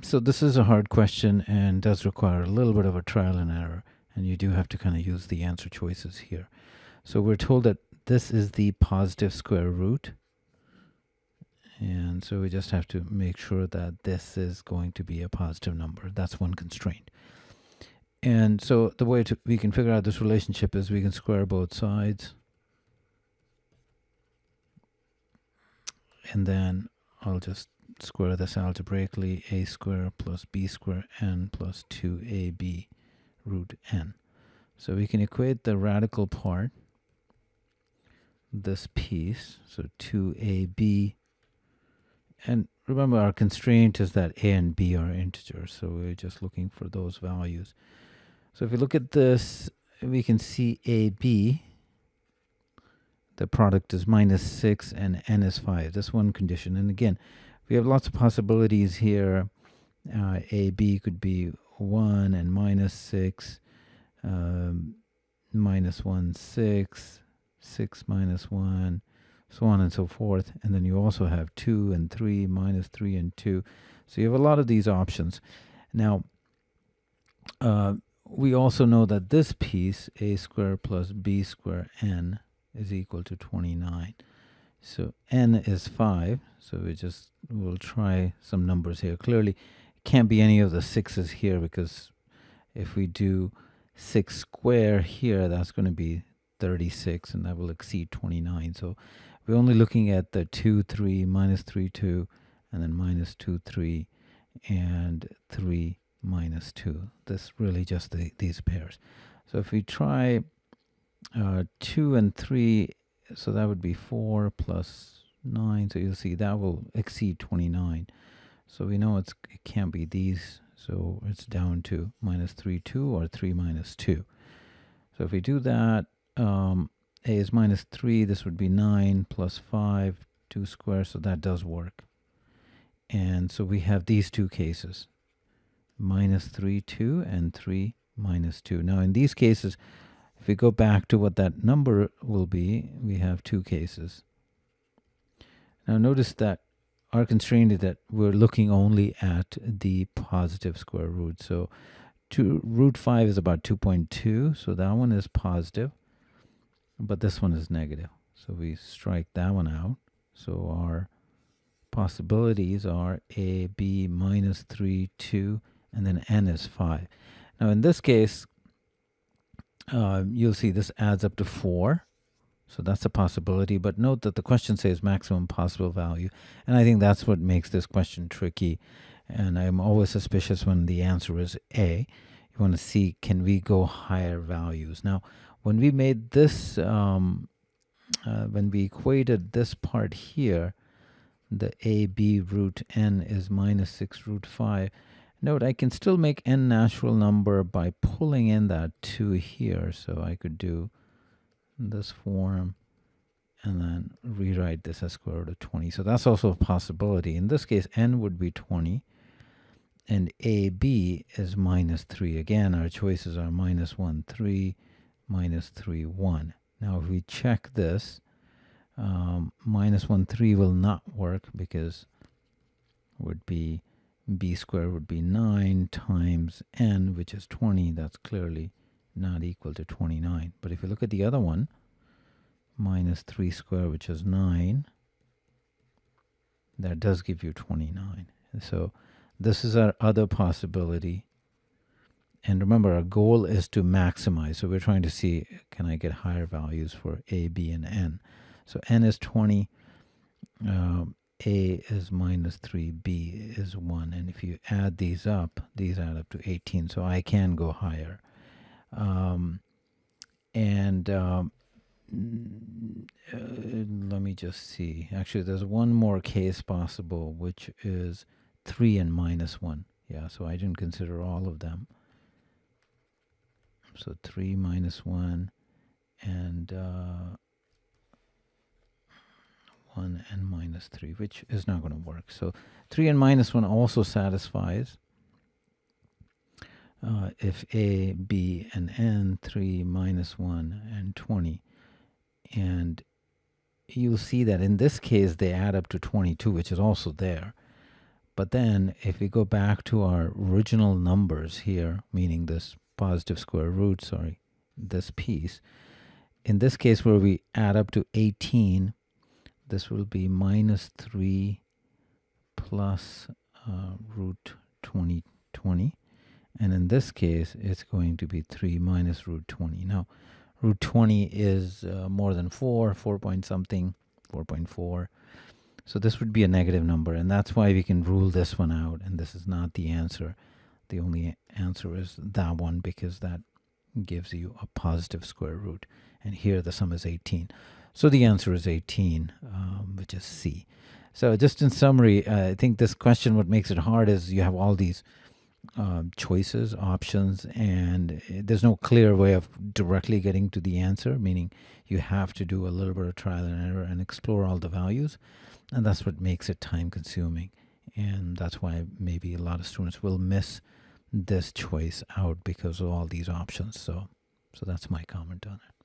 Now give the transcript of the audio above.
So this is a hard question and does require a little bit of a trial and error, and you do have to kind of use the answer choices here. So we're told that this is the positive square root, and so we just have to make sure that this is going to be a positive number. That's one constraint. And so the way we can figure out this relationship is we can square both sides, and then I'll just square this algebraically. A square plus b square n plus 2ab root n. So we can equate the radical part, this piece, so 2ab, and remember our constraint is that a and b are integers, so we're just looking for those values. So if we look at this, we can see ab, the product is -6 and n is 5. That's one condition. And again, we have lots of possibilities here. AB could be 1 and -6, -1, 6, 6 minus 1, so on and so forth. And then you also have 2 and 3, -3 and 2. So you have a lot of these options. Now, we also know that this piece, a square plus b square n, is equal to 29. So n is 5. So we'll try some numbers here. Clearly, it can't be any of the 6's here, because if we do 6 square here, that's going to be 36, and that will exceed 29. So we're only looking at the 2, 3, -3, 2, and then -2, 3, and 3, -2. This really just these pairs. So if we try 2 and 3, so that would be 4 plus 9. So you'll see that will exceed 29. So we know it can't be these. So it's down to -3, 2 or 3 minus 2. So if we do that, a is -3. This would be 9 plus 5, 2 squared. So that does work. And so we have these two cases, -3, 2 and 3 minus 2. Now in these cases, if we go back to what that number will be, we have two cases. Now notice that our constraint is that we're looking only at the positive square root. So root 5 is about 2.2, so that one is positive, but this one is negative. So we strike that one out. So our possibilities are a, b, -3, 2, and then n is 5. Now in this case, you'll see this adds up to 4. So that's a possibility. But note that the question says maximum possible value. And I think that's what makes this question tricky. And I'm always suspicious when the answer is A. You want to see, can we go higher values? Now, when we made this, when we equated this part here, the AB root n is -6 root 5. Note, I can still make n natural number by pulling in that 2 here. So I could do this form and then rewrite this as square root of 20. So that's also a possibility. In this case, n would be 20, and AB is -3. Again, our choices are -1, 3, -3, 1. Now, if we check this, -1, 3 will not work, because would be b squared would be 9 times n, which is 20. That's clearly not equal to 29. But if you look at the other one, -3 squared, which is 9, that does give you 29. And so this is our other possibility. And remember, our goal is to maximize. So we're trying to see, can I get higher values for a, b, and n? So n is 20, a is -3, b is 1. And if you add these up, these add up to 18. So I can go higher. Let me just see. Actually, there's one more case possible, which is 3 and -1. Yeah, so I didn't consider all of them. So 3 -1 and 1 and -3, which is not going to work. So 3 and -1 also satisfies if a, b, and n, 3, -1, and 20. And you'll see that in this case, they add up to 22, which is also there. But then if we go back to our original numbers here, meaning this positive square root, sorry, this piece, in this case where we add up to 18, this will be minus 3 plus root 20. And in this case, it's going to be 3 minus root 20. Now, root 20 is more than 4 point something, 4.4. So this would be a negative number, and that's why we can rule this one out, and this is not the answer. The only answer is that one, because that gives you a positive square root. And here the sum is 18. So the answer is 18, which is C. So just in summary, I think this question, what makes it hard is you have all these choices, options, and there's no clear way of directly getting to the answer, meaning you have to do a little bit of trial and error and explore all the values. And that's what makes it time consuming. And that's why maybe a lot of students will miss this choice out because of all these options. So that's my comment on it.